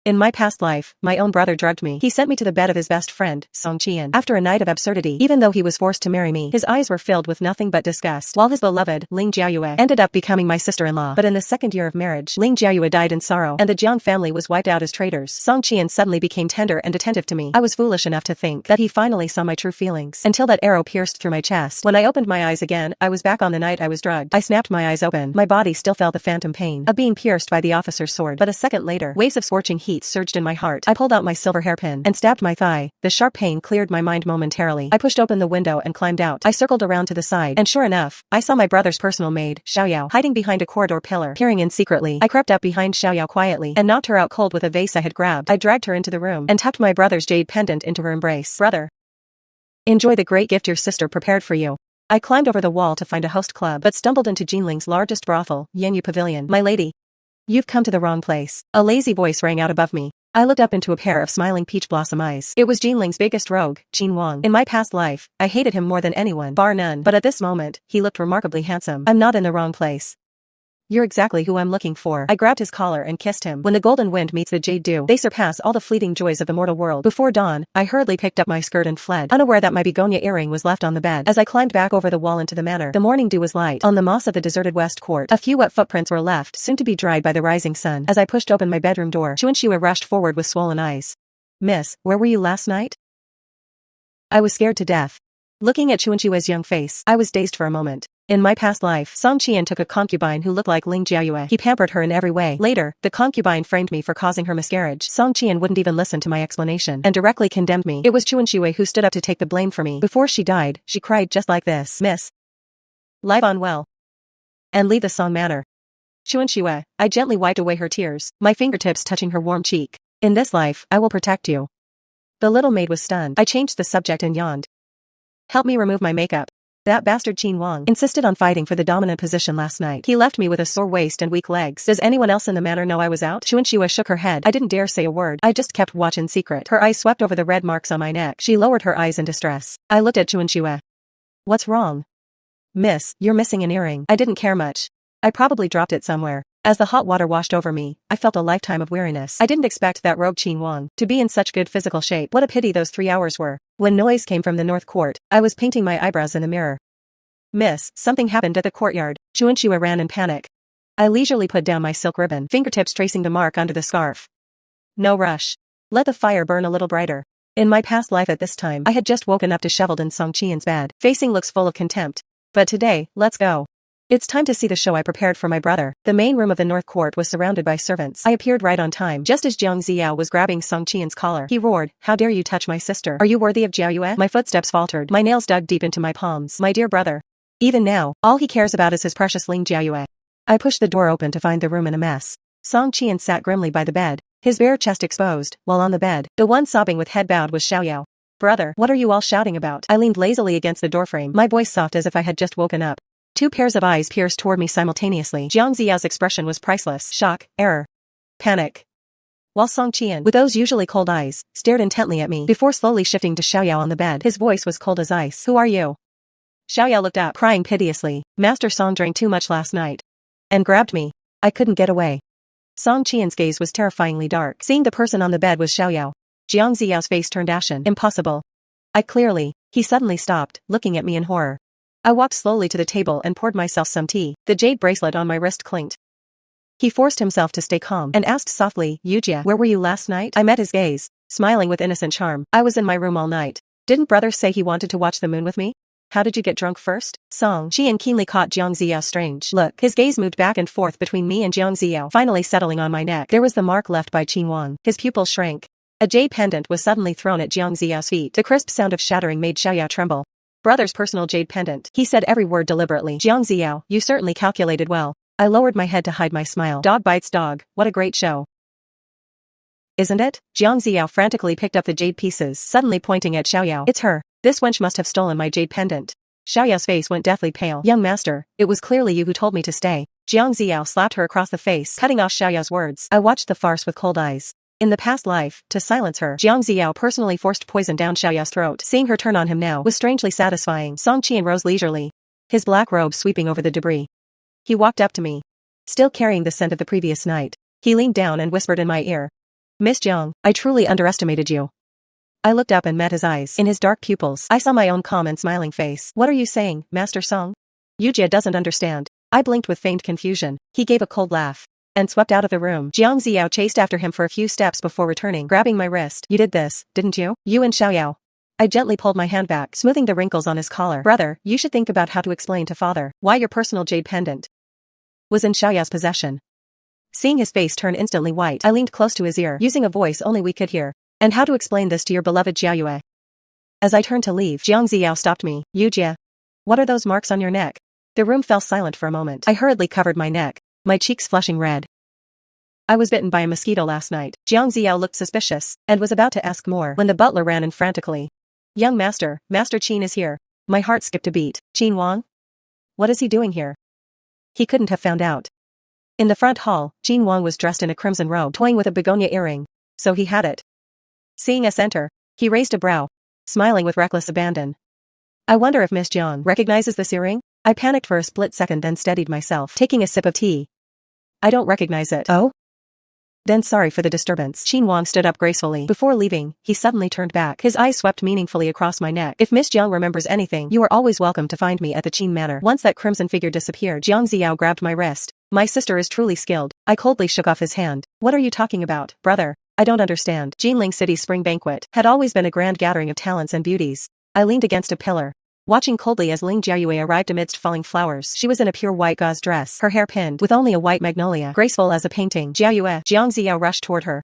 In my past life, my own brother drugged me. He sent me to the bed of his best friend, Song Qian. After a night of absurdity, even though he was forced to marry me, his eyes were filled with nothing but disgust. While his beloved, Ling Jiayue, ended up becoming my sister-in-law. But in the second year of marriage, Ling Jiayue died in sorrow, and the Jiang family was wiped out as traitors. Song Qian suddenly became tender and attentive to me. I was foolish enough to think that he finally saw my true feelings, until that arrow pierced through my chest. When I opened my eyes again, I was back on the night I was drugged. I snapped my eyes open. My body still felt the phantom pain of being pierced by the officer's sword. But a second later, waves of scorching heat surged in my heart. I pulled out my silver hairpin and stabbed my thigh. The sharp pain cleared my mind momentarily. I pushed open the window and climbed out. I circled around to the side, and sure enough, I saw my brother's personal maid, Xiaoyao, hiding behind a corridor pillar, peering in secretly. I crept up behind Xiaoyao quietly and knocked her out cold with a vase I had grabbed. I dragged her into the room and tucked my brother's jade pendant into her embrace. Brother, enjoy the great gift your sister prepared for you. I climbed over the wall to find a host club, but stumbled into Jinling's largest brothel, Yanyu Pavilion. My lady, you've come to the wrong place. A lazy voice rang out above me. I looked up into a pair of smiling peach blossom eyes. It was Jinling's biggest rogue, Jin Wang. In my past life, I hated him more than anyone, bar none, but at this moment, he looked remarkably handsome. I'm not in the wrong place. You're exactly who I'm looking for. I grabbed his collar and kissed him. When the golden wind meets the jade dew, they surpass all the fleeting joys of the mortal world. Before dawn, I hurriedly picked up my skirt and fled, unaware that my begonia earring was left on the bed. As I climbed back over the wall into the manor, the morning dew was light. On the moss of the deserted west court, a few wet footprints were left, soon to be dried by the rising sun. As I pushed open my bedroom door, Chuanxue rushed forward with swollen eyes. Miss, where were you last night? I was scared to death. Looking at Chuanxue's young face, I was dazed for a moment. In my past life, Song Qian took a concubine who looked like Ling Jiayue. He pampered her in every way. Later, the concubine framed me for causing her miscarriage. Song Qian wouldn't even listen to my explanation and directly condemned me. It was Chuanxue who stood up to take the blame for me. Before she died, she cried just like this. Miss, live on well and leave the Song manor. Chuanxue, I gently wiped away her tears, my fingertips touching her warm cheek. In this life, I will protect you. The little maid was stunned. I changed the subject and yawned. Help me remove my makeup. That bastard Qin Wang insisted on fighting for the dominant position last night. He left me with a sore waist and weak legs. Does anyone else in the manor know I was out? Chuanxue shook her head. I didn't dare say a word. I just kept watch in secret. Her eyes swept over the red marks on my neck. She lowered her eyes in distress. I looked at Chuanxue. What's wrong? Miss, you're missing an earring. I didn't care much. I probably dropped it somewhere. As the hot water washed over me, I felt a lifetime of weariness. I didn't expect that rogue Qin Wang to be in such good physical shape. What a pity those 3 hours were. When noise came from the north court, I was painting my eyebrows in the mirror. Miss, something happened at the courtyard. Chuanxue ran in panic. I leisurely put down my silk ribbon, fingertips tracing the mark under the scarf. No rush. Let the fire burn a little brighter. In my past life at this time, I had just woken up disheveled in Song Qian's bed, facing looks full of contempt. But today, let's go. It's time to see the show I prepared for my brother. The main room of the North Court was surrounded by servants. I appeared right on time, just as Jiang Ziao was grabbing Song Qian's collar. He roared, "How dare you touch my sister? Are you worthy of Jiayue?" My footsteps faltered, my nails dug deep into my palms. My dear brother. Even now, all he cares about is his precious Ling Jiayue. I pushed the door open to find the room in a mess. Song Qian sat grimly by the bed, his bare chest exposed, while on the bed, the one sobbing with head bowed was Xiaoyao. Brother, what are you all shouting about? I leaned lazily against the doorframe, my voice soft as if I had just woken up. Two pairs of eyes pierced toward me simultaneously. Jiang Ziyao's expression was priceless. Shock, error, panic. While Song Qian, with those usually cold eyes, stared intently at me before slowly shifting to Xiaoyao on the bed. His voice was cold as ice. Who are you? Xiaoyao looked up, crying piteously. Master Song drank too much last night. And grabbed me. I couldn't get away. Song Qian's gaze was terrifyingly dark. Seeing the person on the bed was Xiaoyao. Jiang Ziyao's face turned ashen. Impossible. He suddenly stopped, looking at me in horror. I walked slowly to the table and poured myself some tea. The jade bracelet on my wrist clinked. He forced himself to stay calm and asked softly, Yujia, where were you last night? I met his gaze, smiling with innocent charm. I was in my room all night. Didn't brother say he wanted to watch the moon with me? How did you get drunk first? Song Qian keenly caught Jiang Ziyao's strange look. His gaze moved back and forth between me and Jiang Ziyao, finally settling on my neck. There was the mark left by Qin Wang. His pupils shrank. A jade pendant was suddenly thrown at Jiang Ziyao's feet. The crisp sound of shattering made Xiaoyao tremble. Brother's personal jade pendant. He said every word deliberately. Jiang Ziyao, you certainly calculated well. I lowered my head to hide my smile. Dog bites dog. What a great show. Isn't it? Jiang Ziyao frantically picked up the jade pieces, suddenly pointing at Xiaoyao. It's her. This wench must have stolen my jade pendant. Xiaoyao's face went deathly pale. Young master, it was clearly you who told me to stay. Jiang Ziyao slapped her across the face, cutting off Xiaoyao's words. I watched the farce with cold eyes. In the past life, to silence her, Jiang Ziyao personally forced poison down Xiaoyao's throat. Seeing her turn on him now was strangely satisfying. Song Qian rose leisurely, his black robe sweeping over the debris. He walked up to me, still carrying the scent of the previous night. He leaned down and whispered in my ear. Miss Jiang, I truly underestimated you. I looked up and met his eyes. In his dark pupils, I saw my own calm and smiling face. What are you saying, Master Song? Yujia doesn't understand. I blinked with feigned confusion. He gave a cold laugh and swept out of the room. Jiang Ziao chased after him for a few steps before returning, grabbing my wrist. You did this, didn't you? You and Xiaoyao. I gently pulled my hand back, smoothing the wrinkles on his collar. Brother, you should think about how to explain to father why your personal jade pendant was in Xiaoyao's possession. Seeing his face turn instantly white, I leaned close to his ear, using a voice only we could hear. And how to explain this to your beloved Jiayue? As I turned to leave, Jiang Ziao stopped me. Yujia, what are those marks on your neck? The room fell silent for a moment. I hurriedly covered my neck, my cheeks flushing red. I was bitten by a mosquito last night. Jiang Ziao looked suspicious, and was about to ask more when the butler ran in frantically. Young master, Master Qin is here. My heart skipped a beat. Qin Wang? What is he doing here? He couldn't have found out. In the front hall, Qin Wang was dressed in a crimson robe, toying with a begonia earring. So he had it. Seeing us enter, he raised a brow, smiling with reckless abandon. I wonder if Miss Jiang recognizes this earring? I panicked for a split second, then steadied myself, taking a sip of tea. I don't recognize it. Oh? Then sorry for the disturbance. Qin Wang stood up gracefully. Before leaving, he suddenly turned back. His eyes swept meaningfully across my neck. If Miss Jiang remembers anything, you are always welcome to find me at the Qin Manor. Once that crimson figure disappeared, Jiang Ziao grabbed my wrist. My sister is truly skilled. I coldly shook off his hand. What are you talking about, brother? I don't understand. Jinling City's spring banquet had always been a grand gathering of talents and beauties. I leaned against a pillar, watching coldly as Ling Jiayue arrived amidst falling flowers. She was in a pure white gauze dress, her hair pinned with only a white magnolia, graceful as a painting. Jiayue, Jiang Ziao rushed toward her,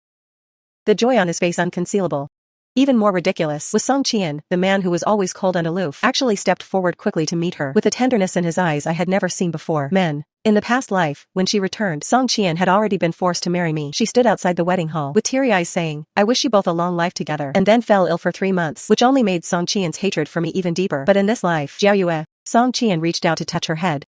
the joy on his face unconcealable. Even more ridiculous was Song Qian, the man who was always cold and aloof, actually stepped forward quickly to meet her, with a tenderness in his eyes I had never seen before. Men. In the past life, when she returned, Song Qian had already been forced to marry me. She stood outside the wedding hall, with teary eyes saying, I wish you both a long life together, and then fell ill for 3 months, which only made Song Qian's hatred for me even deeper. But in this life, Jiayue, Song Qian reached out to touch her head.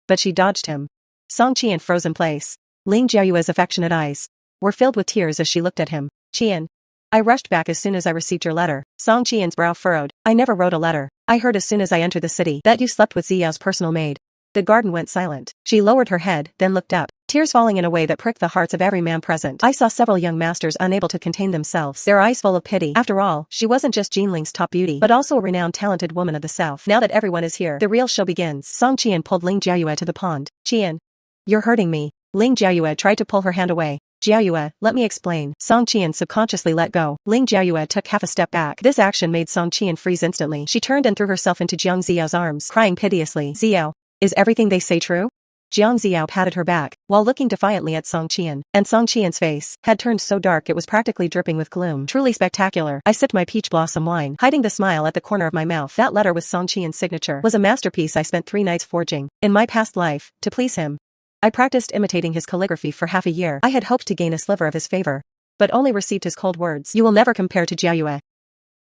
But she dodged him. Song Qian froze in place. Ling Jiayue's affectionate eyes were filled with tears as she looked at him. Qian. I rushed back as soon as I received your letter. Song Qian's brow furrowed. I never wrote a letter. I heard as soon as I entered the city that you slept with Ziyao's personal maid. The garden went silent. She lowered her head, then looked up, tears falling in a way that pricked the hearts of every man present. I saw several young masters unable to contain themselves, their eyes full of pity. After all, she wasn't just Jinling's top beauty, but also a renowned talented woman of the south. Now that everyone is here, the real show begins. Song Qian pulled Ling Jiayue to the pond. Qian. You're hurting me. Ling Jiayue tried to pull her hand away. Jiayue, let me explain. Song Qian subconsciously let go. Ling Jiayue took half a step back. This action made Song Qian freeze instantly. She turned and threw herself into Jiang Ziyao's arms, crying piteously. Ziao. Is everything they say true? Jiang Ziao patted her back, while looking defiantly at Song Qian, and Song Qian's face had turned so dark it was practically dripping with gloom. Truly spectacular. I sipped my peach blossom wine, hiding the smile at the corner of my mouth. That letter with Song Qian's signature was a masterpiece I spent 3 nights forging. In my past life, to please him, I practiced imitating his calligraphy for half a year. I had hoped to gain a sliver of his favor, but only received his cold words. You will never compare to Jiayue.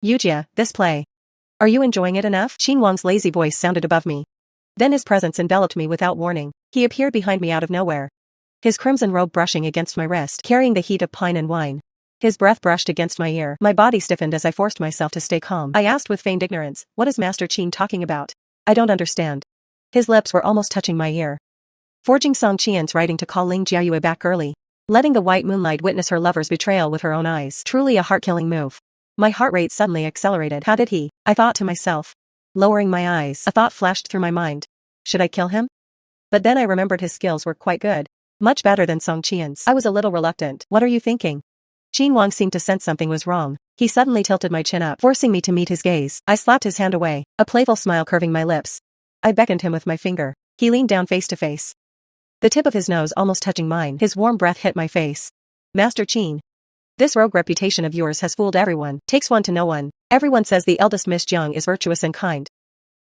Yujia, this play. Are you enjoying it enough? Qin Wang's lazy voice sounded above me. Then his presence enveloped me without warning. He appeared behind me out of nowhere, his crimson robe brushing against my wrist, carrying the heat of pine and wine. His breath brushed against my ear. My body stiffened as I forced myself to stay calm. I asked with feigned ignorance, what is Master Qin talking about? I don't understand. His lips were almost touching my ear. Forging Song Qian's writing to call Ling Jiayue back early. Letting the white moonlight witness her lover's betrayal with her own eyes. Truly a heart-killing move. My heart rate suddenly accelerated. How did he? I thought to myself. Lowering my eyes, a thought flashed through my mind. Should I kill him? But then I remembered his skills were quite good. Much better than Song Qian's. I was a little reluctant. What are you thinking? Qin Wang seemed to sense something was wrong. He suddenly tilted my chin up, forcing me to meet his gaze. I slapped his hand away, a playful smile curving my lips. I beckoned him with my finger. He leaned down face to face, the tip of his nose almost touching mine. His warm breath hit my face. Master Qin. This rogue reputation of yours has fooled everyone. Takes one to know one. Everyone says the eldest Miss Jiang is virtuous and kind,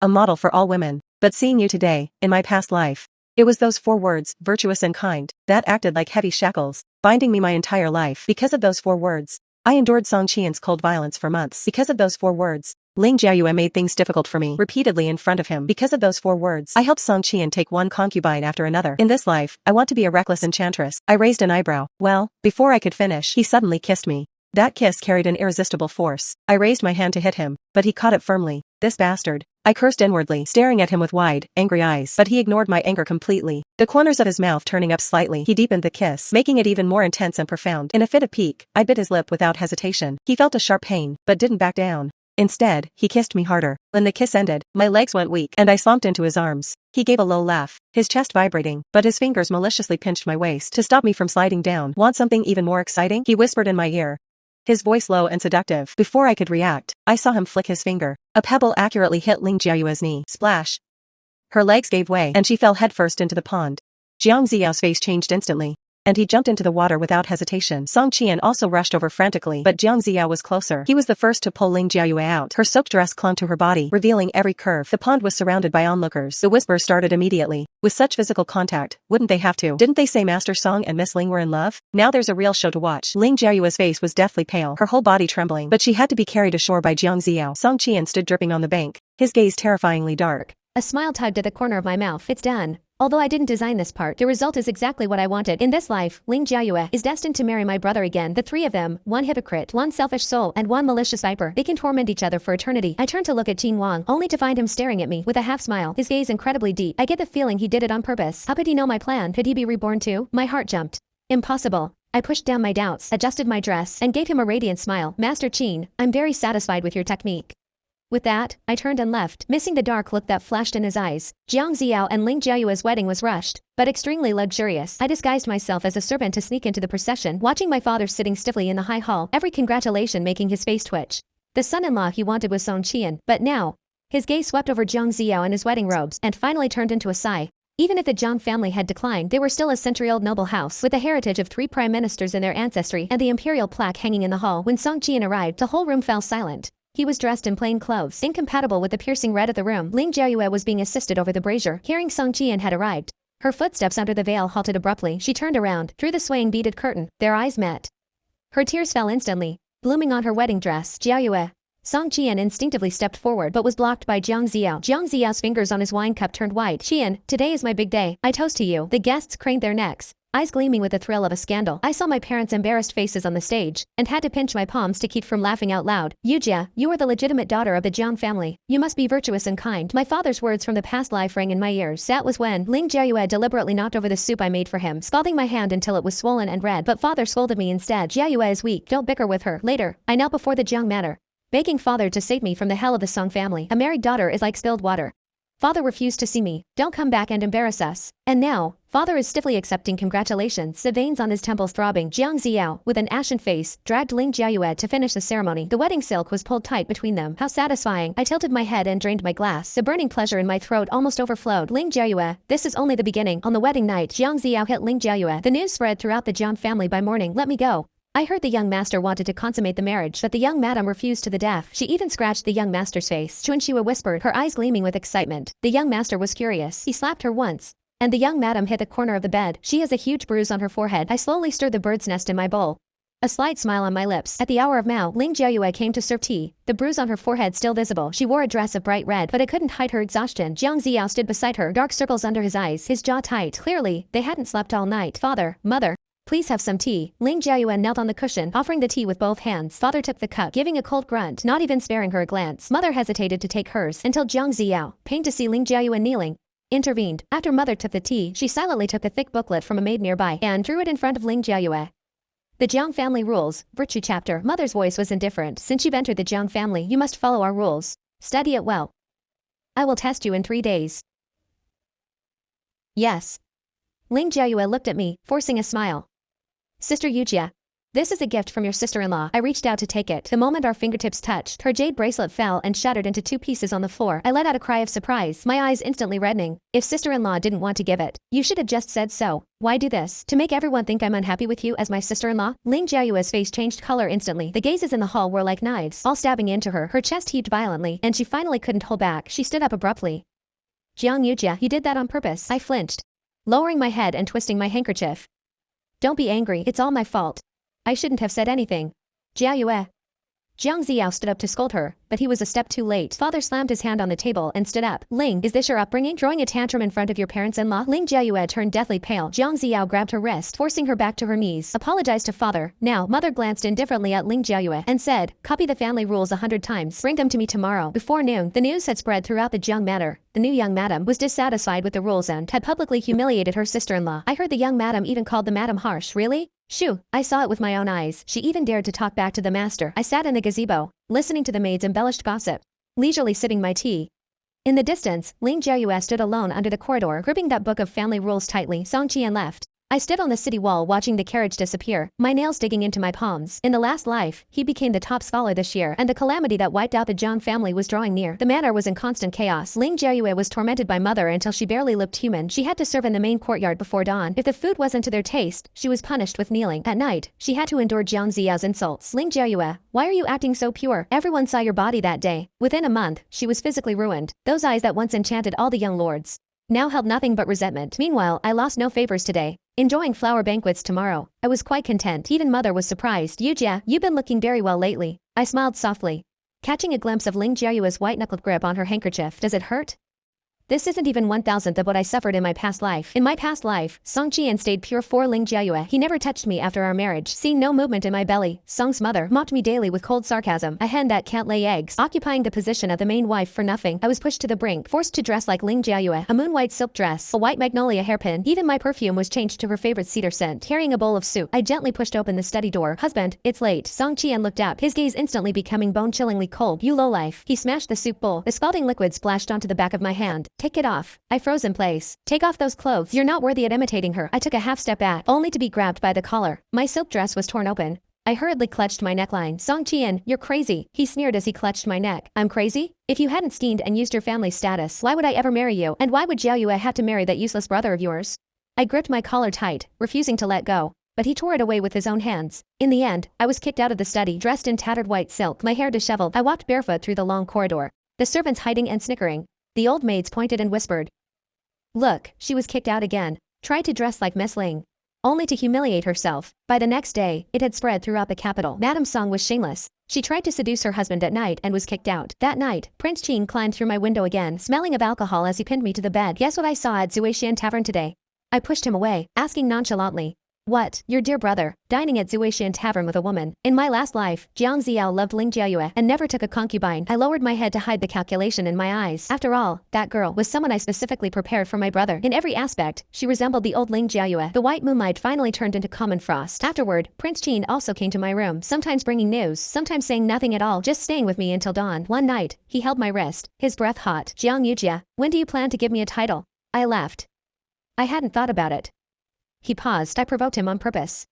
a model for all women. But seeing you today, in my past life, it was those 4 words, virtuous and kind, that acted like heavy shackles, binding me my entire life. Because of those 4 words, I endured Song Qian's cold violence for months. Because of those 4 words, Ling Jiayue made things difficult for me, repeatedly in front of him. Because of those 4 words, I helped Song Qian take one concubine after another. In this life, I want to be a reckless enchantress. I raised an eyebrow. Well, before I could finish, he suddenly kissed me. That kiss carried an irresistible force. I raised my hand to hit him, but he caught it firmly. This bastard. I cursed inwardly, staring at him with wide, angry eyes, but he ignored my anger completely. The corners of his mouth turning up slightly, he deepened the kiss, making it even more intense and profound. In a fit of pique, I bit his lip without hesitation. He felt a sharp pain, but didn't back down. Instead, he kissed me harder. When the kiss ended, my legs went weak, and I slumped into his arms. He gave a low laugh, his chest vibrating, but his fingers maliciously pinched my waist to stop me from sliding down. Want something even more exciting? He whispered in my ear, his voice low and seductive. Before I could react, I saw him flick his finger. A pebble accurately hit Ling Jiayue's knee. Splash. Her legs gave way, and she fell headfirst into the pond. Jiang Ziyao's face changed instantly, and he jumped into the water without hesitation. Song Qian also rushed over frantically, but Jiang Ziya was closer. He was the first to pull Ling Jiayue out. Her soaked dress clung to her body, revealing every curve. The pond was surrounded by onlookers. The whispers started immediately. With such physical contact, wouldn't they have to? Didn't they say Master Song and Miss Ling were in love? Now there's a real show to watch. Ling Jiayue's face was deathly pale, her whole body trembling, but she had to be carried ashore by Jiang Ziya. Song Qian stood dripping on the bank, his gaze terrifyingly dark. A smile tugged at the corner of my mouth. It's done. Although I didn't design this part, the result is exactly what I wanted. In this life, Ling Jiayue is destined to marry my brother again. The three of them, one hypocrite, one selfish soul, and one malicious viper. They can torment each other for eternity. I turned to look at Qin Wang, only to find him staring at me with a half smile, his gaze incredibly deep. I get the feeling he did it on purpose. How could he know my plan? Could he be reborn too? My heart jumped. Impossible. I pushed down my doubts, adjusted my dress, and gave him a radiant smile. Master Qin, I'm very satisfied with your technique. With that, I turned and left, missing the dark look that flashed in his eyes. Jiang Ziya and Ling Jiayue's wedding was rushed, but extremely luxurious. I disguised myself as a servant to sneak into the procession, watching my father sitting stiffly in the high hall, every congratulation making his face twitch. The son-in-law he wanted was Song Qian, but now, his gaze swept over Jiang Ziya and his wedding robes, and finally turned into a sigh. Even if the Jiang family had declined, they were still a century-old noble house, with the heritage of 3 prime ministers in their ancestry and the imperial plaque hanging in the hall. When Song Qian arrived, the whole room fell silent. He was dressed in plain clothes, incompatible with the piercing red of the room. Ling Jiayue was being assisted over the brazier. Hearing Song Qian had arrived, her footsteps under the veil halted abruptly. She turned around, through the swaying beaded curtain. Their eyes met. Her tears fell instantly, blooming on her wedding dress. Jiayue. Song Qian instinctively stepped forward but was blocked by Jiang Ziya. Jiang Ziya's fingers on his wine cup turned white. Qian, today is my big day. I toast to you. The guests craned their necks, eyes gleaming with the thrill of a scandal. I saw my parents' embarrassed faces on the stage, and had to pinch my palms to keep from laughing out loud. Yujia, you are the legitimate daughter of the Jiang family. You must be virtuous and kind. My father's words from the past life rang in my ears. That was when Ling Jiayue deliberately knocked over the soup I made for him, scalding my hand until it was swollen and red. But father scolded me instead. Jiayue is weak. Don't bicker with her. Later, I knelt before the Jiang matter, begging father to save me from the hell of the Song family. A married daughter is like spilled water. Father refused to see me. Don't come back and embarrass us. And now, father is stiffly accepting congratulations, the veins on his temples throbbing. Jiang Ziya, with an ashen face, dragged Ling Jiayue to finish the ceremony. The wedding silk was pulled tight between them. How satisfying. I tilted my head and drained my glass. The burning pleasure in my throat almost overflowed. Ling Jiayue, this is only the beginning. On the wedding night, Jiang Ziya hit Ling Jiayue. The news spread throughout the Jiang family by morning. Let me go. I heard the young master wanted to consummate the marriage, but the young madam refused to the death. She even scratched the young master's face. Chuanxua whispered, her eyes gleaming with excitement. The young master was curious. He slapped her once, and the young madam hit the corner of the bed. She has a huge bruise on her forehead. I slowly stirred the bird's nest in my bowl, a slight smile on my lips. At the hour of Mao, Ling Jiayue came to serve tea, the bruise on her forehead still visible. She wore a dress of bright red, but it couldn't hide her exhaustion. Jiang Ziya stood beside her, dark circles under his eyes, his jaw tight. Clearly, they hadn't slept all night. Father, mother, please have some tea. Ling Jiayue knelt on the cushion, offering the tea with both hands. Father took the cup, giving a cold grunt, not even sparing her a glance. Mother hesitated to take hers, until Jiang Ziya, pained to see Ling Jiayue kneeling, intervened. After mother took the tea, she silently took a thick booklet from a maid nearby, and threw it in front of Ling Jiayue. The Jiang family rules, virtue chapter. Mother's voice was indifferent. Since you've entered the Jiang family, you must follow our rules. Study it well. I will test you in 3 days. Yes. Ling Jiayue looked at me, forcing a smile. Sister Yujia, this is a gift from your sister-in-law. I reached out to take it. The moment our fingertips touched, her jade bracelet fell and shattered into 2 pieces on the floor. I let out a cry of surprise, my eyes instantly reddening. If sister-in-law didn't want to give it, you should have just said so. Why do this? To make everyone think I'm unhappy with you as my sister-in-law? Ling Jiayue's face changed color instantly. The gazes in the hall were like knives, all stabbing into her. Her chest heaved violently, and she finally couldn't hold back. She stood up abruptly. Jiang Yujia, you did that on purpose. I flinched, lowering my head and twisting my handkerchief. Don't be angry, it's all my fault. I shouldn't have said anything. Jiayue. Jiang Ziao stood up to scold her, but he was a step too late. Father slammed his hand on the table and stood up. Ling, is this your upbringing? Throwing a tantrum in front of your parents-in-law? Ling Jiayue turned deathly pale. Jiang Ziao grabbed her wrist, forcing her back to her knees. Apologized to father. Now, mother glanced indifferently at Ling Jiayue and said, copy the family rules 100 times. Bring them to me tomorrow. Before noon, the news had spread throughout the Jiang manor. The new young madam was dissatisfied with the rules and had publicly humiliated her sister-in-law. I heard the young madam even called the madam harsh. Really? Shoo, I saw it with my own eyes. She even dared to talk back to the master. I sat in the gazebo, listening to the maid's embellished gossip, leisurely sipping my tea. In the distance, Ling Jiayue stood alone under the corridor, gripping that book of family rules tightly. Song Qian left. I stood on the city wall watching the carriage disappear, my nails digging into my palms. In the last life, he became the top scholar this year, and the calamity that wiped out the Zhang family was drawing near. The manor was in constant chaos. Ling Jiayue was tormented by mother until she barely looked human. She had to serve in the main courtyard before dawn. If the food wasn't to their taste, she was punished with kneeling. At night, she had to endure Jiang Ziyao's insults. Ling Jiayue, why are you acting so pure? Everyone saw your body that day. Within a month, she was physically ruined. Those eyes that once enchanted all the young lords now held nothing but resentment. Meanwhile, I lost no favors today. Enjoying flower banquets tomorrow. I was quite content. Even mother was surprised. Yujia, you've been looking very well lately. I smiled softly, catching a glimpse of Ling Jiayue's white-knuckled grip on her handkerchief. Does it hurt? This isn't even 1,000th of what I suffered in my past life. In my past life, Song Qian stayed pure for Ling Jiayue. He never touched me after our marriage. Seeing no movement in my belly, Song's mother mocked me daily with cold sarcasm. A hen that can't lay eggs, occupying the position of the main wife for nothing. I was pushed to the brink, forced to dress like Ling Jiayue. A moon-white silk dress, a white magnolia hairpin. Even my perfume was changed to her favorite cedar scent. Carrying a bowl of soup, I gently pushed open the study door. Husband, it's late. Song Qian looked up, his gaze instantly becoming bone-chillingly cold. You lowlife. He smashed the soup bowl. The scalding liquid splashed onto the back of my hand. Take it off. I froze in place. Take off those clothes. You're not worthy at imitating her. I took a half step back, only to be grabbed by the collar. My silk dress was torn open. I hurriedly clutched my neckline. Song Qian, you're crazy. He sneered as he clutched my neck. I'm crazy? If you hadn't schemed and used your family status, why would I ever marry you? And why would Jiayue have to marry that useless brother of yours? I gripped my collar tight, refusing to let go, but he tore it away with his own hands. In the end, I was kicked out of the study, dressed in tattered white silk, my hair disheveled. I walked barefoot through the long corridor, the servants hiding and snickering. The old maids pointed and whispered. Look, she was kicked out again. Tried to dress like Miss Ling, only to humiliate herself. By the next day, it had spread throughout the capital. Madame Song was shameless. She tried to seduce her husband at night and was kicked out. That night, Prince Qing climbed through my window again, smelling of alcohol as he pinned me to the bed. Guess what I saw at Zuixian Tavern today? I pushed him away, asking nonchalantly. What? Your dear brother, dining at Zuixian Tavern with a woman. In my last life, Jiang Ziao loved Ling Jiayue and never took a concubine. I lowered my head to hide the calculation in my eyes. After all, that girl was someone I specifically prepared for my brother. In every aspect, she resembled the old Ling Jiayue. The white moonlight finally turned into common frost. Afterward, Prince Qin also came to my room, sometimes bringing news, sometimes saying nothing at all, just staying with me until dawn. One night, he held my wrist, his breath hot. Jiang Yujia, when do you plan to give me a title? I laughed. I hadn't thought about it. He paused. I provoked him on purpose.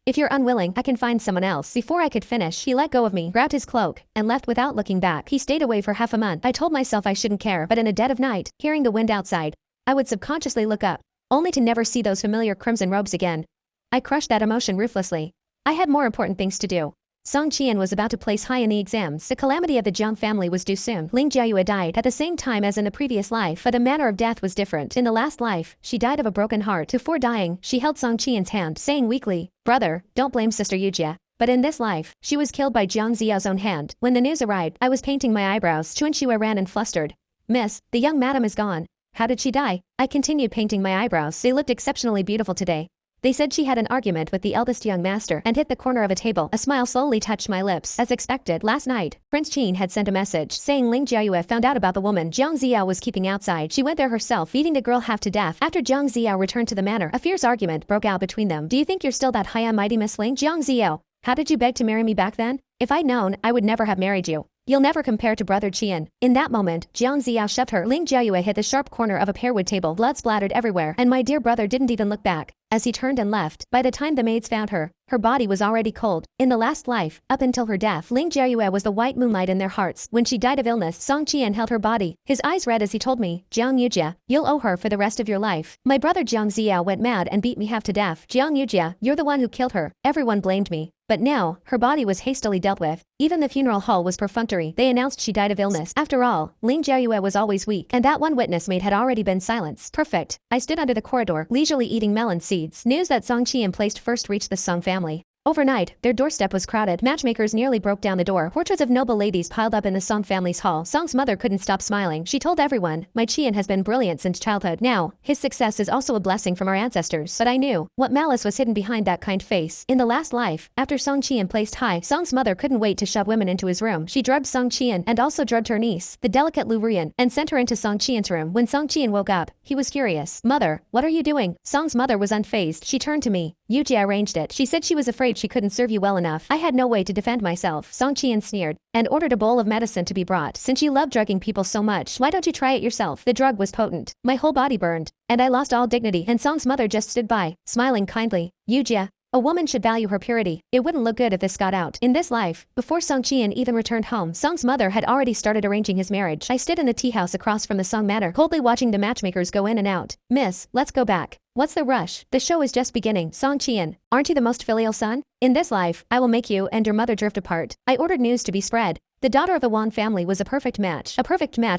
If you're unwilling, I can find someone else. Before I could finish, he let go of me, grabbed his cloak, and left without looking back. He stayed away for half a month. I told myself I shouldn't care, but in the dead of night, hearing the wind outside, I would subconsciously look up, only to never see those familiar crimson robes again. I crushed that emotion ruthlessly. I had more important things to do. Song Qian was about to place high in the exams. The calamity of the Jiang family was due soon. Ling Jiayue died at the same time as in the previous life, but the manner of death was different. In the last life, she died of a broken heart. Before dying, she held Song Qian's hand, saying weakly, Brother, don't blame Sister Yujia. But in this life, she was killed by Jiang Ziyao's own hand. When the news arrived, I was painting my eyebrows. Chuan Shue ran and flustered. Miss, the young madam is gone. How did she die? I continued painting my eyebrows. They looked exceptionally beautiful today. They said she had an argument with the eldest young master and hit the corner of a table. A smile slowly touched my lips. As expected, last night, Prince Qin had sent a message saying Ling Jiayue found out about the woman Jiang Ziao was keeping outside. She went there herself, beating the girl half to death. After Jiang Ziao returned to the manor, a fierce argument broke out between them. Do you think you're still that high and mighty, Miss Ling? Jiang Ziao, how did you beg to marry me back then? If I'd known, I would never have married you. You'll never compare to Brother Qian. In that moment, Jiang Ziao shoved her. Ling Jiayue hit the sharp corner of a pearwood table. Blood splattered everywhere, and my dear brother didn't even look back. As he turned and left, by the time the maids found her, her body was already cold. In the last life, up until her death, Ling Jiayue was the white moonlight in their hearts. When she died of illness, Song Qian held her body. His eyes red as he told me, Jiang Yujia, you'll owe her for the rest of your life. My brother Jiang Ziao went mad and beat me half to death. Jiang Yujia, you're the one who killed her. Everyone blamed me. But now, her body was hastily dealt with. Even the funeral hall was perfunctory. They announced she died of illness. After all, Ling Jiayue was always weak, and that one witness maid had already been silenced. Perfect. I stood under the corridor, leisurely eating melon seeds. News that Song Qian placed first reached the Song family. Overnight, their doorstep was crowded. Matchmakers nearly broke down the door. Portraits of noble ladies piled up in the Song family's hall. Song's mother couldn't stop smiling. She told everyone, "My Qian has been brilliant since childhood. Now, his success is also a blessing from our ancestors." But I knew what malice was hidden behind that kind face. In the last life, after Song Qian placed high, Song's mother couldn't wait to shove women into his room. She drugged Song Qian and also drugged her niece, the delicate Lu Rian, and sent her into Song Qian's room. When Song Qian woke up, he was furious. "Mother, what are you doing?" Song's mother was unfazed. She turned to me. "Yuji arranged it. She said she was afraid she couldn't serve you well enough." I had no way to defend myself. Song Qian sneered and ordered a bowl of medicine to be brought. "Since you love drugging people so much, why don't you try it yourself?" The drug was potent. My whole body burned, and I lost all dignity, and Song's mother just stood by, smiling kindly. "Yujia, a woman should value her purity. It wouldn't look good if this got out." In this life, before Song Qian even returned home, Song's mother had already started arranging his marriage. I stood in the tea house across from the Song manor, coldly watching the matchmakers go in and out. "Miss, let's go back. What's the rush? The show is just beginning." "Song Qian, aren't you the most filial son? In this life, I will make you and your mother drift apart." I ordered news to be spread. The daughter of the Wang family was a perfect match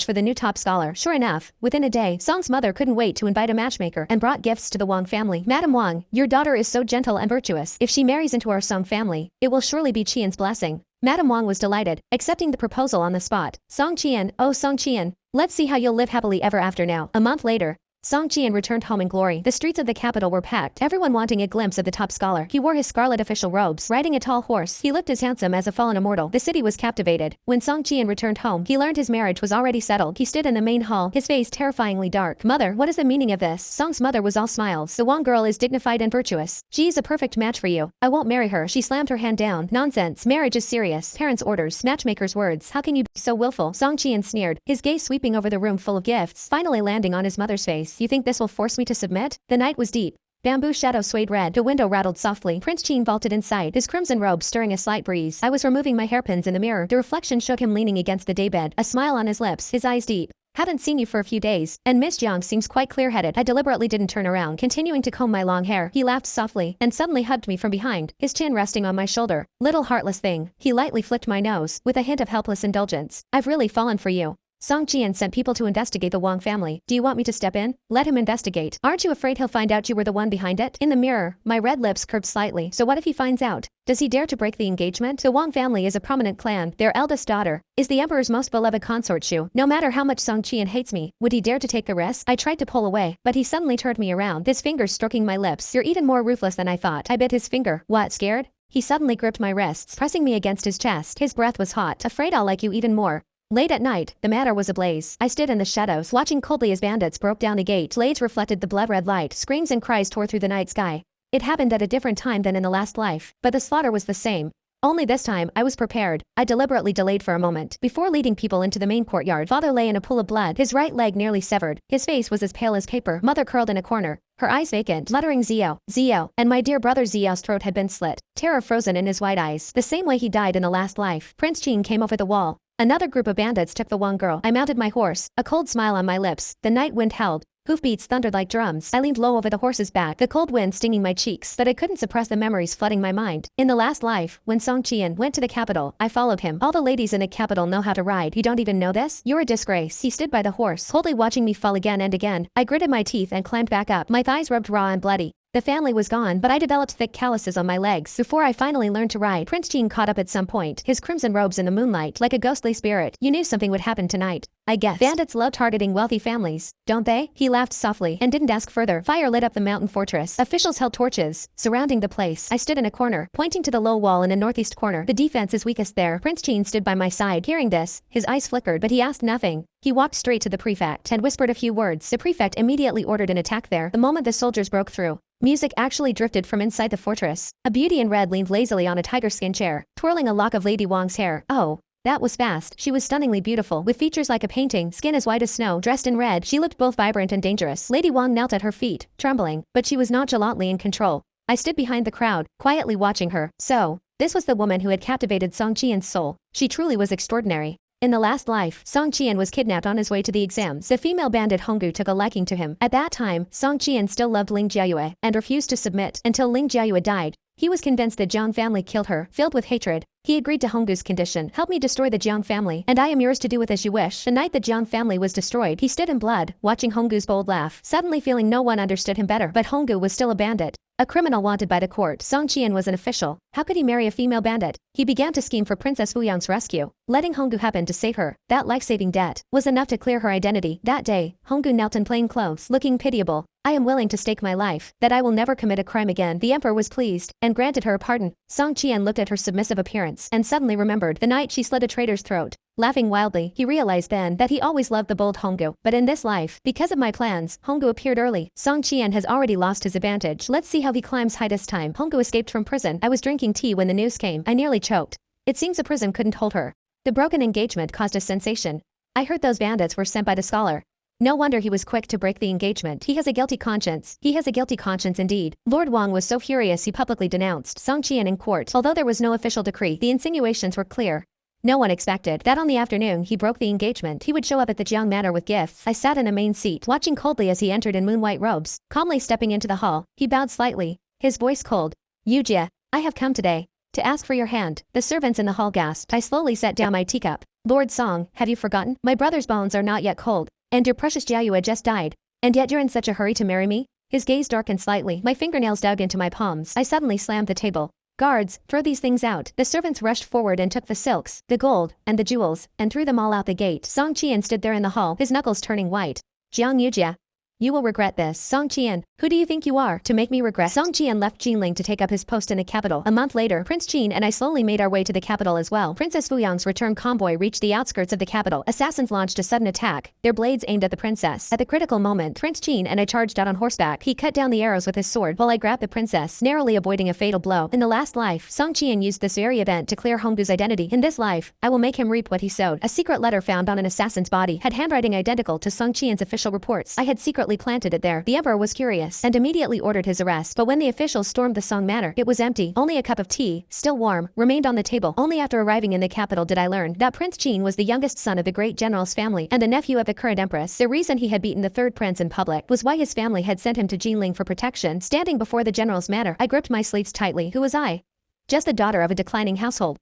for the new top scholar. Sure enough, within a day, Song's mother couldn't wait to invite a matchmaker and brought gifts to the Wang family. "Madam Wang, your daughter is so gentle and virtuous. If she marries into our Song family, it will surely be Qian's blessing." Madam Wang was delighted, accepting the proposal on the spot. "Song Qian, oh Song Qian, let's see how you'll live happily ever after now." A month later, Song Qian returned home in glory. The streets of the capital were packed, everyone wanting a glimpse of the top scholar. He wore his scarlet official robes, riding a tall horse. He looked as handsome as a fallen immortal. The city was captivated. When Song Qian returned home, he learned his marriage was already settled. He stood in the main hall, his face terrifyingly dark. "Mother, what is the meaning of this?" Song's mother was all smiles. "The Wang girl is dignified and virtuous. She is a perfect match for you. I won't marry her." She slammed her hand down. "Nonsense. Marriage is serious. Parents' orders, matchmakers' words. How can you be so willful?" Song Qian sneered, his gaze sweeping over the room full of gifts, finally landing on his mother's face. "You think this will force me to submit?" The night was deep. Bamboo shadow swayed red. The window rattled softly. Prince Qin vaulted inside, his crimson robe stirring a slight breeze. I was removing my hairpins in the mirror. The reflection shook him leaning against the daybed, a smile on his lips, his eyes deep. "Haven't seen you for a few days, and Miss Jiang seems quite clear-headed." I deliberately didn't turn around, continuing to comb my long hair. He laughed softly, and suddenly hugged me from behind, his chin resting on my shoulder. "Little heartless thing." He lightly flicked my nose, with a hint of helpless indulgence. "I've really fallen for you." Song Qian sent people to investigate the Wang family. "Do you want me to step in?" "Let him investigate. Aren't you afraid he'll find out you were the one behind it?" In the mirror, my red lips curved slightly. "So what if he finds out? Does he dare to break the engagement?" The Wang family is a prominent clan. Their eldest daughter is the emperor's most beloved consort Shu. No matter how much Song Qian hates me, would he dare to take the risk? I tried to pull away, but he suddenly turned me around, his fingers stroking my lips. "You're even more ruthless than I thought." I bit his finger. "What, scared?" He suddenly gripped my wrists, pressing me against his chest. His breath was hot. "Afraid I'll like you even more." Late at night, the manor was ablaze. I stood in the shadows, watching coldly as bandits broke down the gate. Blades reflected the blood-red light. Screams and cries tore through the night sky. It happened at a different time than in the last life, but the slaughter was the same. Only this time, I was prepared. I deliberately delayed for a moment. Before leading people into the main courtyard, father lay in a pool of blood, his right leg nearly severed. His face was as pale as paper. Mother curled in a corner, her eyes vacant, muttering Zio, Zio, and my dear brother Zio's throat had been slit, terror frozen in his white eyes, the same way he died in the last life. Prince Qin came over the wall. Another group of bandits took the Wang girl. I mounted my horse, a cold smile on my lips. The night wind howled. Hoofbeats thundered like drums. I leaned low over the horse's back, the cold wind stinging my cheeks, but I couldn't suppress the memories flooding my mind. In the last life, when Song Qian went to the capital, I followed him. All the ladies in the capital know how to ride. You don't even know this? You're a disgrace. He stood by the horse, coldly watching me fall again and again. I gritted my teeth and climbed back up, my thighs rubbed raw and bloody. The family was gone, but I developed thick calluses on my legs. Before I finally learned to ride, Prince Qin caught up at some point, his crimson robes in the moonlight, like a ghostly spirit. "You knew something would happen tonight, I guess. Bandits love targeting wealthy families, don't they?" He laughed softly and didn't ask further. Fire lit up the mountain fortress. Officials held torches, surrounding the place. I stood in a corner, pointing to the low wall in the northeast corner. "The defense is weakest there." Prince Qin stood by my side. Hearing this, his eyes flickered, but he asked nothing. He walked straight to the prefect and whispered a few words. The prefect immediately ordered an attack there. The moment the soldiers broke through, music actually drifted from inside the fortress. A beauty in red leaned lazily on a tiger skin chair, twirling a lock of Lady Wang's hair. Oh, that was fast. She was stunningly beautiful, with features like a painting, skin as white as snow, dressed in red. She looked both vibrant and dangerous. Lady Wang knelt at her feet, trembling, but she was nonchalantly in control. I stood behind the crowd, quietly watching her. So, this was the woman who had captivated Song Qian's soul. She truly was extraordinary. In the last life, Song Qian was kidnapped on his way to the exams. The female bandit Honggu took a liking to him. At that time, Song Qian still loved Ling Jiayue and refused to submit until Ling Jiayue died. He was convinced the Jiang family killed her. Filled with hatred, he agreed to Honggu's condition. "Help me destroy the Jiang family, and I am yours to do with as you wish." The night the Jiang family was destroyed, he stood in blood, watching Honggu's bold laugh, suddenly feeling no one understood him better. But Honggu was still a bandit. A criminal wanted by the court, Song Qian was an official. How could he marry a female bandit? He began to scheme for Princess Wu Yang's rescue. Letting Honggu happen to save her, that life-saving debt, was enough to clear her identity. That day, Honggu knelt in plain clothes, looking pitiable. I am willing to stake my life, that I will never commit a crime again. The emperor was pleased, and granted her a pardon. Song Qian looked at her submissive appearance, and suddenly remembered the night she slit a traitor's throat. Laughing wildly, he realized then that he always loved the bold Honggu. But in this life, because of my plans, Honggu appeared early. Song Qian has already lost his advantage. Let's see how he climbs high this time. Honggu escaped from prison. I was drinking tea when the news came. I nearly choked. It seems the prison couldn't hold her. The broken engagement caused a sensation. I heard those bandits were sent by the scholar. No wonder he was quick to break the engagement. He has a guilty conscience. He has a guilty conscience indeed. Lord Wang was so furious he publicly denounced Song Qian in court. Although there was no official decree, the insinuations were clear. No one expected that on the afternoon he broke the engagement. He would show up at the Jiang Manor with gifts. I sat in a main seat, watching coldly as he entered in moon-white robes. Calmly stepping into the hall, he bowed slightly, his voice cold. Yujie, I have come today to ask for your hand. The servants in the hall gasped. I slowly set down my teacup. Lord Song, have you forgotten? My brother's bones are not yet cold. And your precious Jiayue just died. And yet you're in such a hurry to marry me? His gaze darkened slightly. My fingernails dug into my palms. I suddenly slammed the table. Guards, throw these things out. The servants rushed forward and took the silks, the gold, and the jewels, and threw them all out the gate. Song Qian stood there in the hall, his knuckles turning white. Jiang Yujie. You will regret this. Song Qian, who do you think you are to make me regret? Song Qian left Jinling to take up his post in the capital. A month later, Prince Qin and I slowly made our way to the capital as well. Princess Fu Yang's return convoy reached the outskirts of the capital. Assassins launched a sudden attack, their blades aimed at the princess. At the critical moment, Prince Qin and I charged out on horseback. He cut down the arrows with his sword while I grabbed the princess, narrowly avoiding a fatal blow. In the last life, Song Qian used this very event to clear Honggu's identity. In this life, I will make him reap what he sowed. A secret letter found on an assassin's body had handwriting identical to Song Qian's official reports. I had secretly planted it there. The emperor was curious and immediately ordered his arrest, but when the officials stormed the Song Manor, it was empty. Only a cup of tea, still warm, remained on the table. Only after arriving in the capital did I learn that Prince Qin was the youngest son of the great general's family and the nephew of the current empress. The reason he had beaten the third prince in public was why his family had sent him to Jinling for protection. Standing before the general's manor, I gripped my sleeves tightly. Who was I? Just the daughter of a declining household.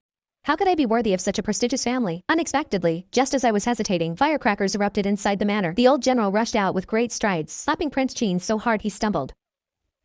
How could I be worthy of such a prestigious family? Unexpectedly, just as I was hesitating, firecrackers erupted inside the manor. The old general rushed out with great strides, slapping Prince Qin so hard he stumbled.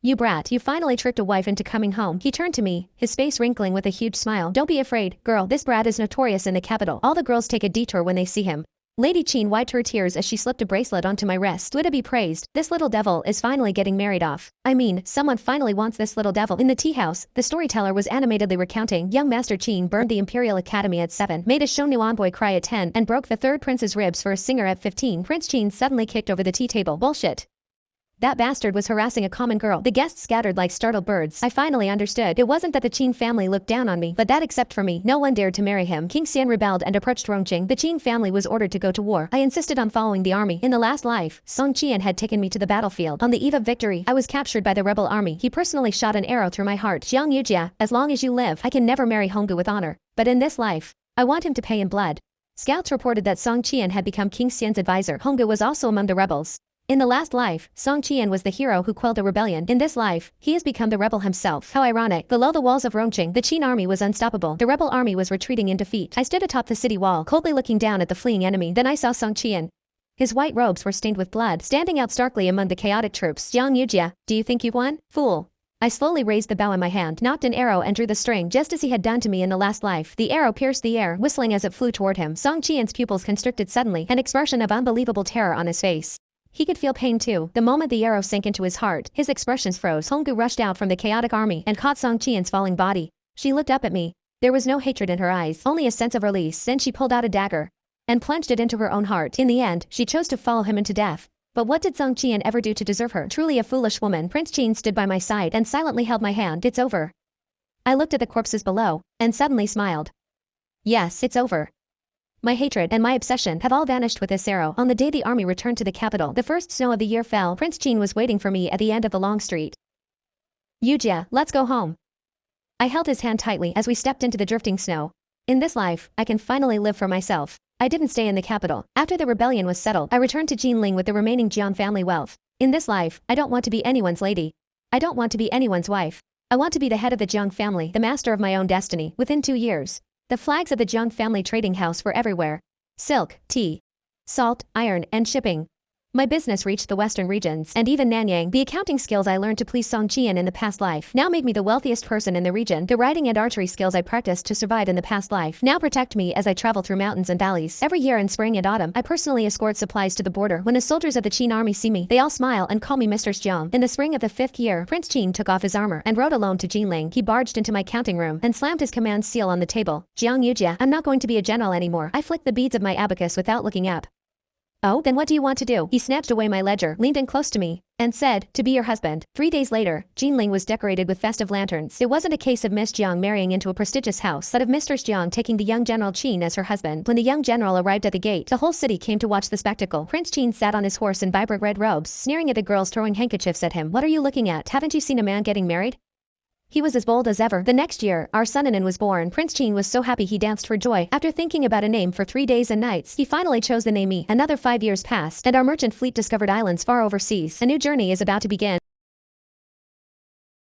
You brat, you finally tricked a wife into coming home. He turned to me, his face wrinkling with a huge smile. Don't be afraid, girl, this brat is notorious in the capital. All the girls take a detour when they see him. Lady Qin wiped her tears as she slipped a bracelet onto my wrist. Buddha be praised, this little devil is finally getting married off. I mean, someone finally wants this little devil. In the tea house, the storyteller was animatedly recounting. Young Master Qin burned the Imperial Academy at 7, made a Shonu envoy cry at 10, and broke the third prince's ribs for a singer at 15. Prince Qin suddenly kicked over the tea table. Bullshit. That bastard was harassing a common girl. The guests scattered like startled birds. I finally understood. It wasn't that the Qin family looked down on me, but that except for me, no one dared to marry him. King Xian rebelled and approached Rongqing. The Qin family was ordered to go to war. I insisted on following the army. In the last life, Song Qian had taken me to the battlefield. On the eve of victory, I was captured by the rebel army. He personally shot an arrow through my heart. Jiang Yujie, as long as you live, I can never marry Honggu with honor. But in this life, I want him to pay in blood. Scouts reported that Song Qian had become King Xian's advisor. Honggu was also among the rebels. In the last life, Song Qian was the hero who quelled a rebellion. In this life, he has become the rebel himself. How ironic. Below the walls of Rongqing, the Qin army was unstoppable. The rebel army was retreating in defeat. I stood atop the city wall, coldly looking down at the fleeing enemy. Then I saw Song Qian. His white robes were stained with blood, standing out starkly among the chaotic troops. Jiang Yujie, do you think you've won? Fool. I slowly raised the bow in my hand, knocked an arrow and drew the string just as he had done to me in the last life. The arrow pierced the air, whistling as it flew toward him. Song Qian's pupils constricted suddenly, an expression of unbelievable terror on his face. He could feel pain too. The moment the arrow sank into his heart, his expressions froze. Honggu rushed out from the chaotic army and caught Song Qian's falling body. She looked up at me. There was no hatred in her eyes, only a sense of release. Then she pulled out a dagger and plunged it into her own heart. In the end, she chose to follow him into death. But what did Song Qian ever do to deserve her? Truly a foolish woman. Prince Qin stood by my side and silently held my hand. It's over. I looked at the corpses below and suddenly smiled. Yes, it's over. My hatred and my obsession have all vanished with this arrow. On the day the army returned to the capital, the first snow of the year fell. Prince Qin was waiting for me at the end of the long street. Yujie, let's go home. I held his hand tightly as we stepped into the drifting snow. In this life, I can finally live for myself. I didn't stay in the capital. After the rebellion was settled, I returned to Jinling with the remaining Jian family wealth. In this life, I don't want to be anyone's lady. I don't want to be anyone's wife. I want to be the head of the Jiang family, the master of my own destiny. Within 2 years, the flags of the Jiang family trading house were everywhere. Silk, tea, salt, iron, and shipping. My business reached the western regions, and even Nanyang. The accounting skills I learned to please Song Qian in the past life now made me the wealthiest person in the region. The riding and archery skills I practiced to survive in the past life now protect me as I travel through mountains and valleys. Every year in spring and autumn, I personally escort supplies to the border. When the soldiers of the Qin army see me, they all smile and call me Mr. Xiong. In the spring of the 5th year, Prince Qin took off his armor and rode alone to Jinling. He barged into my counting room and slammed his command seal on the table. Jiang Yujia, I'm not going to be a general anymore. I flicked the beads of my abacus without looking up. Oh, then what do you want to do? He snatched away my ledger, leaned in close to me, and said, to be your husband. 3 days later, Jinling was decorated with festive lanterns. It wasn't a case of Miss Jiang marrying into a prestigious house, but of Mr. Jiang taking the young General Qin as her husband. When the young general arrived at the gate, the whole city came to watch the spectacle. Prince Qin sat on his horse in vibrant red robes, sneering at the girls throwing handkerchiefs at him. What are you looking at? Haven't you seen a man getting married? He was as bold as ever. The next year, our son Anan was born. Prince Qin was so happy he danced for joy. After thinking about a name for 3 days and nights, he finally chose the name Mi. Another 5 years passed, and our merchant fleet discovered islands far overseas. A new journey is about to begin.